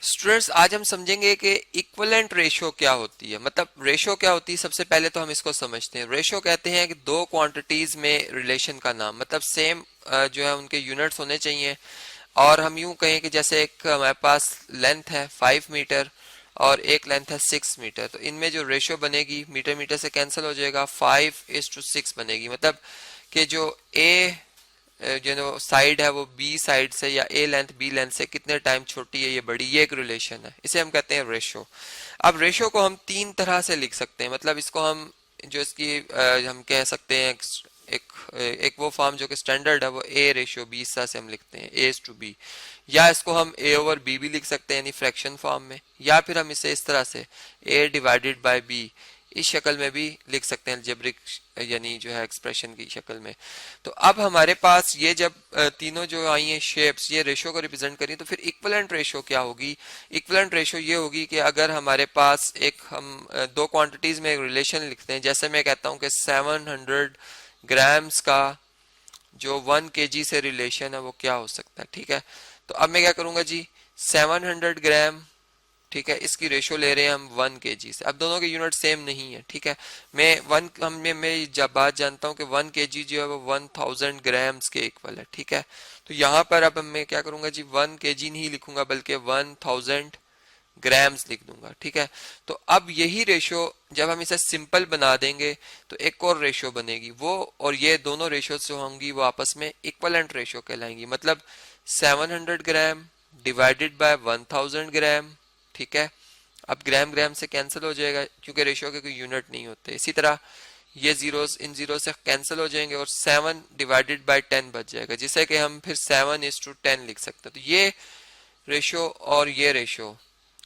Students आज हम समझेंगे कि इक्विवेलेंट रेशियो क्या होती है। मतलब रेशियो क्या होती है, सबसे पहले तो हम इसको समझते हैं। रेशियो कहते हैं कि दो क्वांटिटीज में रिलेशन का नाम, मतलब सेम जो है उनके यूनिट्स होने चाहिए। और हम यूं कहें कि जैसे एक हमारे पास लेंथ है 5 मीटर और एक लेंथ है 6 मीटर, तो इनमें जो रेशियो बनेगी मीटर मीटर से कैंसिल हो जाएगा, 5:6 बनेगी। मतलब कि जो ए जो साइड है वो बी साइड से, या ए लेंथ बी लेंथ से कितने टाइम छोटी है, ये बड़ी, ये एक रिलेशन है, इसे हम कहते हैं रेशो। अब रेशो को हम तीन तरह से लिख सकते हैं। मतलब इसको हम जो इसकी हम कह सकते हैं एक एक वो फॉर्म जो कि स्टैंडर्ड है, वो ए रेशियो बी, इस तरह से हम लिखते हैं, ए टू बी। या इसको हम ए ओवर बी भी लिख सकते हैं यानी फ्रैक्शन फॉर्म में, या फिर हम इसे इस तरह से ए डिवाइडेड बाय बी इस शक्ल में भी लिख सकते हैं, अलजेब्रिक यानी जो है एक्सप्रेशन की शक्ल में। तो अब हमारे पास ये जब तीनों जो आई हैं शेप्स, ये रेशियो को रिप्रेजेंट करी, तो फिर इक्विवेलेंट रेशियो क्या होगी। इक्विवेलेंट रेशियो ये होगी कि अगर हमारे पास एक हम दो क्वांटिटीज में एक रिलेशन लिखते हैं, जैसे मैं कहता हूं कि 700 ग्राम्स का जो 1 kg से रिलेशन है वो क्या हो सकता है। ठीक है, तो अब मैं क्या करूंगा जी, 700 ग्राम, ठीक है, इसकी रेशियो ले रहे हैं हम 1 kg से। अब दोनों के यूनिट सेम नहीं है, ठीक है। मैं जब बात जानता हूं कि 1 kg जो है वो 1000 ग्राम्स के इक्वल है, ठीक है। तो यहाँ पर अब मैं क्या करूंगा जी, 1 kg नहीं लिखूंगा बल्कि 1000 ग्राम्स लिख दूंगा, ठीक है। तो अब यही रेशियो जब हम इसे सिंपल बना देंगे तो एक और रेशियो बनेगी, वो और ये दोनों रेशियो जो होंगी वो आपस में इक्वलेंट रेशियो कहलाएंगी। मतलब 700 ग्राम डिवाइडेड बाय 1000 ग्राम, ठीक है। अब ग्राम ग्राम से कैंसिल हो जाएगा क्योंकि रेशियो के कोई यूनिट नहीं होते। इसी तरह ये जीरोस इन जीरो से कैंसिल हो जाएंगे और 7 डिवाइडेड बाय 10 बच जाएगा, जिसे कि हम फिर 7:10 लिख सकते हैं। तो ये रेशियो और ये रेशियो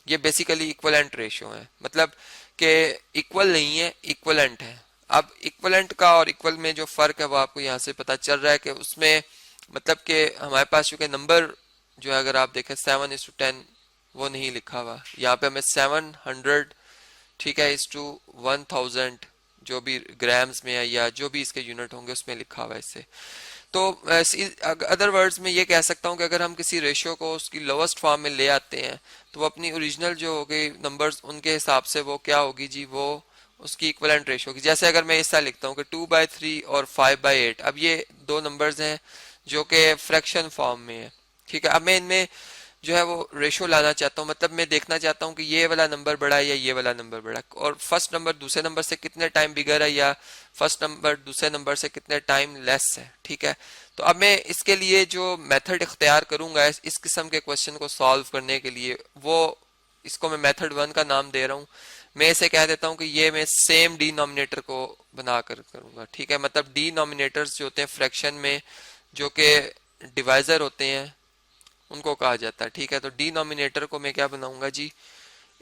ये बेसिकली इक्वलेंट रेशियो है। मतलब कि इक्वल नहीं है, इक्वलेंट है। अब इक्वलेंट का और इक्वल में जो फर्क है वो आपको यहाँ से पता चल रहा है कि उसमें मतलब कि हमारे पास चूंकि नंबर जो है, अगर आप देखें 7:10 वो नहीं लिखा हुआ, यहाँ पे हमें 700, ठीक है, /1000 जो भी ग्राम्स में है या जो भी इसके यूनिट होंगे उसमें लिखा हुआ है इससे। तो अदर वर्ड्स में ये कह सकता हूँ कि अगर हम किसी रेशियो को उसकी लोवेस्ट फॉर्म में ले आते हैं तो वो अपनी ओरिजिनल जो हो गई नंबर्स उनके हिसाब से वो क्या होगी जी, वो उसकी इक्वलेंट रेशियो होगी। जैसे अगर मैं ऐसा लिखता हूँ कि 2/3 और 5/8, अब ये दो नंबर्स हैं जो कि फ्रैक्शन फॉर्म में है, ठीक है। अब मैं इनमें जो है वो रेशियो लाना चाहता हूँ, मतलब मैं देखना चाहता हूँ कि ये वाला नंबर बड़ा है या ये वाला नंबर बड़ा है, और फर्स्ट नंबर दूसरे नंबर से कितने टाइम बिगर है या फर्स्ट नंबर दूसरे नंबर से कितने टाइम लेस है, ठीक है। तो अब मैं इसके लिए जो मेथड इख्तियार करूंगा इस किस्म के क्वेश्चन को सॉल्व करने के लिए, वो इसको मैं मेथड 1 का नाम दे रहा हूँ। मैं इसे कह देता हूँ कि ये मैं सेम डिनोमिनेटर को बनाकर करूंगा, ठीक है। मतलब डिनोमिनेटर्स जो होते हैं फ्रैक्शन में, जो कि डिवाइजर होते हैं, उनको कहा जाता है, ठीक है। तो डिनोमिनेटर को मैं क्या बनाऊंगा जी,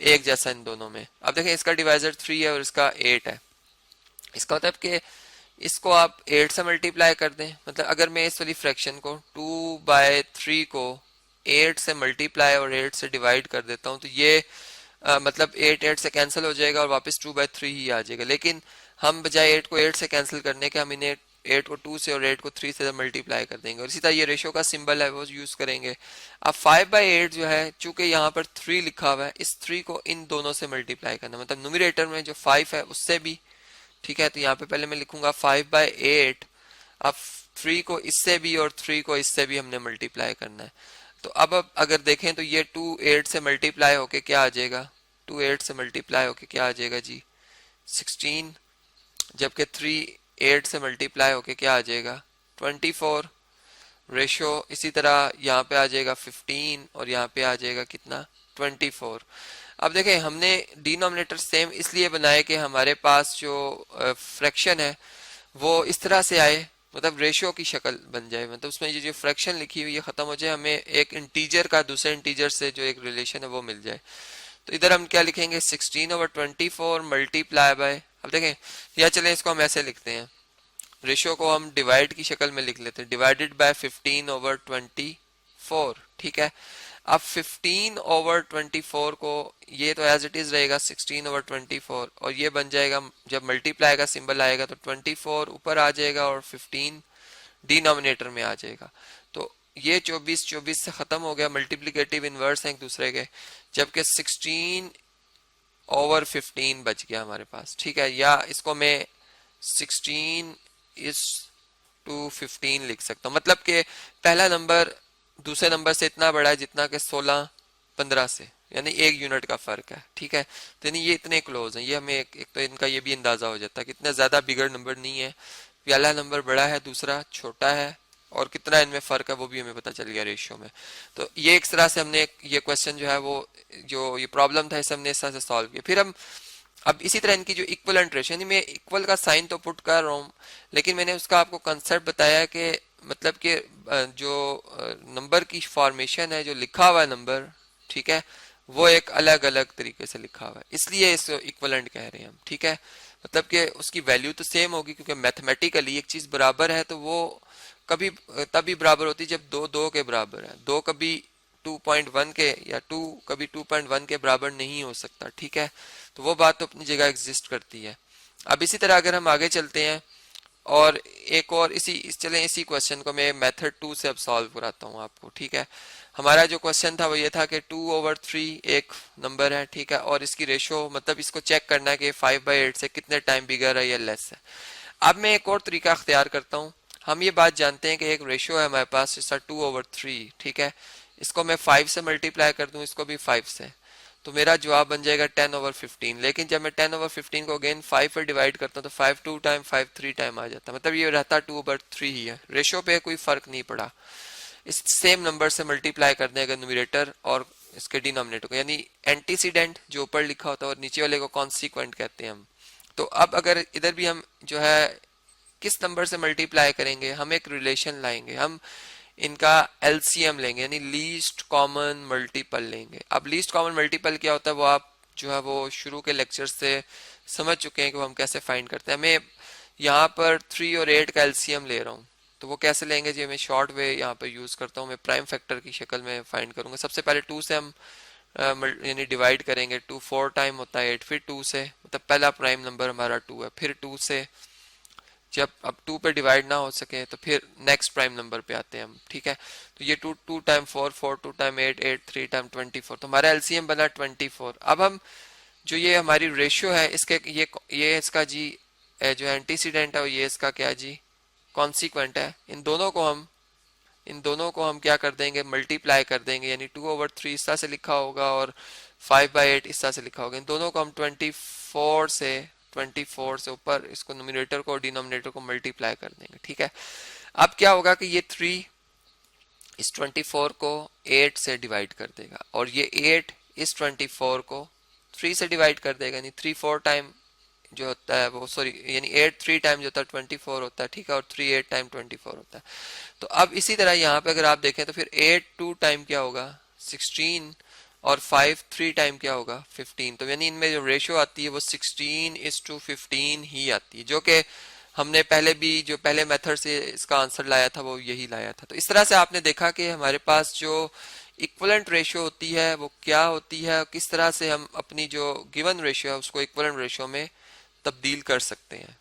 एक जैसा इन दोनों में। अब देखें इसका डिवाइजर 3 है और इसका 8 है। इसका मतलब कि इसको आप 8 से मल्टीप्लाई कर दें। मतलब अगर मैं इस वाली फ्रैक्शन को 2/3 को 8 से मल्टीप्लाई और 8 से डिवाइड कर देता हूं, तो ये मतलब 8 से कैंसिल हो जाएगा और वापस 2/3 ही आ जाएगा। लेकिन हम बजाय 8 को 8 से कैंसिल करने के हम इन्हें 8 को 2 से और 8 को 3 से मल्टीप्लाई कर देंगे, और इसी तरह ये रेशियो का सिंबल है वो यूज करेंगे। अब 5/8 जो है, चूंकि यहाँ पर 3 लिखा हुआ है, इस 3 को इन दोनों से मल्टीप्लाई करना, मतलब न्यूमरेटर में जो 5 है उससे भी, ठीक है। तो यहाँ पे पहले मैं लिखूंगा 5/8। अब 3 को इससे भी और 3 को इससे भी हमने मल्टीप्लाई करना है। तो अब अगर देखें तो ये 2 8 से मल्टीप्लाई होके क्या आ जाएगा, 2 8 से मल्टीप्लाई होके क्या आ जाएगा जी, 16। जबकि 3 8 से मल्टीप्लाई होके क्या आ जाएगा, 24। रेशियो इसी तरह यहाँ पे आ जाएगा 15 और यहाँ पे आ जाएगा कितना, 24। अब देखें हमने डिनोमिनेटर सेम इसलिए बनाए कि हमारे पास जो फ्रैक्शन है वो इस तरह से आए, मतलब रेशियो की शक्ल बन जाए, मतलब उसमें ये जो फ्रैक्शन लिखी हुई है खत्म हो जाए, हमें एक इंटीजर का दूसरे इंटीजर से जो एक रिलेशन है वो मिल जाए। तो इधर हम क्या लिखेंगे, 16/24 मल्टीप्लाई बाय, अब देखें, या चलें इसको हम ऐसे लिखते हैं, रेशियो को हम डिवाइड की शक्ल में लिख लेते हैं, डिवाइडेड बाय 15/24, ठीक है। अब 15/24 को, ये तो एज इट इज रहेगा 16/24, और ये बन जाएगा, जब मल्टीप्लाई का सिंबल आएगा तो 24 ऊपर आ जाएगा और 15 डिनोमिनेटर में आ जाएगा। तो ये 24 24 से खत्म हो गया, मल्टीप्लिकेटिव इनवर्स हैं एक दूसरे के, जबकि 16/15 बच गया हमारे पास, ठीक है। या इसको मैं 16:15 लिख सकता हूँ, मतलब कि पहला नंबर दूसरे नंबर से इतना बड़ा है जितना कि 16-15 से, यानी 1 यूनिट का फर्क है, ठीक है। तो यानी ये इतने क्लोज हैं, ये हमें एक तो इनका ये भी अंदाजा हो जाता है कि इतना ज्यादा बिगड़ नंबर नहीं है, पहला नंबर बड़ा है दूसरा छोटा है, और कितना इनमें फर्क है वो भी हमें पता चल गया रेशियो में। तो ये एक तरह से हमने ये क्वेश्चन जो है वो, जो ये प्रॉब्लम था इसे हमने इस तरह से सॉल्व किया। फिर हम अब इसी तरह इनकी जो इक्वलेंट रेशियो, यानी मैं इक्वल का साइन तो पुट कर रहा हूँ, लेकिन मैंने उसका आपको कंसेप्ट बताया कि मतलब कि जो नंबर की फॉर्मेशन है, जो लिखा हुआ है नंबर, ठीक है, वो एक अलग अलग तरीके से लिखा हुआ है, इसलिए इसको इक्वलेंट कह रहे हैं हम, ठीक है। मतलब कि उसकी वैल्यू तो सेम होगी, क्योंकि मैथमेटिकली एक चीज बराबर है तो वो कभी तभी बराबर होती है जब दो दो के बराबर है, दो कभी 2.1 के या टू कभी 2.1 के बराबर नहीं हो सकता, ठीक है। तो वो बात तो अपनी जगह एग्जिस्ट करती है। अब इसी तरह अगर हम आगे चलते हैं और एक और चलें इसी क्वेश्चन को मैं मेथड 2 से अब सॉल्व कराता हूँ आपको, ठीक है। हमारा जो क्वेश्चन था वो ये था कि 2/3 एक नंबर है, ठीक है, और इसकी रेशो मतलब इसको चेक करना है कि 5/8 से कितने टाइम बिगर है या लेस है। अब मैं एक और तरीका अख्तियार करता हूँ। हम ये बात जानते हैं कि एक रेशियो है हमारे पास जैसा 2/3, ठीक है, इसको मैं 5 से मल्टीप्लाई कर दूं, इसको भी 5 से, तो मेरा जवाब बन जाएगा 10/15। लेकिन जब मैं 10/15 को अगेन 5 पर डिवाइड करता हूँ तो 5 2 टाइम 5 3 टाइम आ जाता है, मतलब ये रहता 2/3 ही है, रेशियो पे कोई फर्क नहीं पड़ा। इस सेम नंबर से मल्टीप्लाई कर देगा न्यूमरेटर और इसके डिनोमिनेटर को, यानी एंटीसीडेंट जो ऊपर लिखा होता है और नीचे वाले को कॉन्सिक्वेंट कहते हैं हम। तो अब अगर इधर भी हम जो है किस नंबर से मल्टीप्लाई करेंगे, हम एक रिलेशन लाएंगे, हम इनका एलसीएम लेंगे, यानी लीस्ट कॉमन मल्टीपल लेंगे। अब लीस्ट कॉमन मल्टीपल क्या होता है वो आप जो है वो शुरू के लेक्चर से समझ चुके हैं कि वो हम कैसे फाइंड करते हैं। मैं यहाँ पर 3 और 8 का एलसीएम ले रहा हूँ, तो वो कैसे लेंगे जी, मैं शॉर्ट वे यहाँ पर यूज करता हूँ, मैं प्राइम फैक्टर की शक्ल में फाइंड करूंगा। सबसे पहले 2 से हम यानी डिवाइड करेंगे, 2 4 टाइम होता है 8, फिर 2 से, मतलब पहला प्राइम नंबर हमारा 2 है, फिर 2 से, जब अब 2 पे डिवाइड ना हो सके तो फिर नेक्स्ट प्राइम नंबर पे आते हैं हम, ठीक है। तो ये 2 2 टाइम 4 4 2 टाइम 8 8 3 टाइम 24, तो हमारा एलसीएम बना 24। अब हम जो ये हमारी रेशियो है इसके ये इसका जी जो एंटीसीडेंट है ये इसका क्या जी कॉन्सिक्वेंट है, इन दोनों को हम क्या कर देंगे, मल्टीप्लाई कर देंगे, यानी 2/3 इस तरह से लिखा होगा और 5/8 इस तरह से लिखा होगा। इन दोनों को हम 24 से ऊपर इसको न्यूमरेटर को और डिनोमिनेटर को मल्टीप्लाई कर देंगे, ठीक है। अब क्या होगा कि ये 3 इस 24 को 8 से डिवाइड कर देगा, और ये 8 इस 24 को 3 से डिवाइड कर देगा, यानी 3 4 टाइम जो होता है वो, सॉरी, यानी 8 3 टाइम जो होता है 24 होता है, ठीक है, और 3 8 टाइम 24 होता है। तो अब इसी तरह यहाँ पे अगर आप देखें तो फिर 8 2 टाइम क्या होगा 16, और 5 3 टाइम क्या होगा 15। तो यानी इनमें जो रेशियो आती है वो 16:15 ही आती है, जो कि हमने पहले भी जो पहले मेथड से इसका आंसर लाया था वो यही लाया था। तो इस तरह से आपने देखा कि हमारे पास जो इक्वलेंट रेशियो होती है वो क्या होती है, किस तरह से हम अपनी जो गिवन रेशियो है उसको इक्वलेंट रेशियो में तब्दील कर सकते हैं।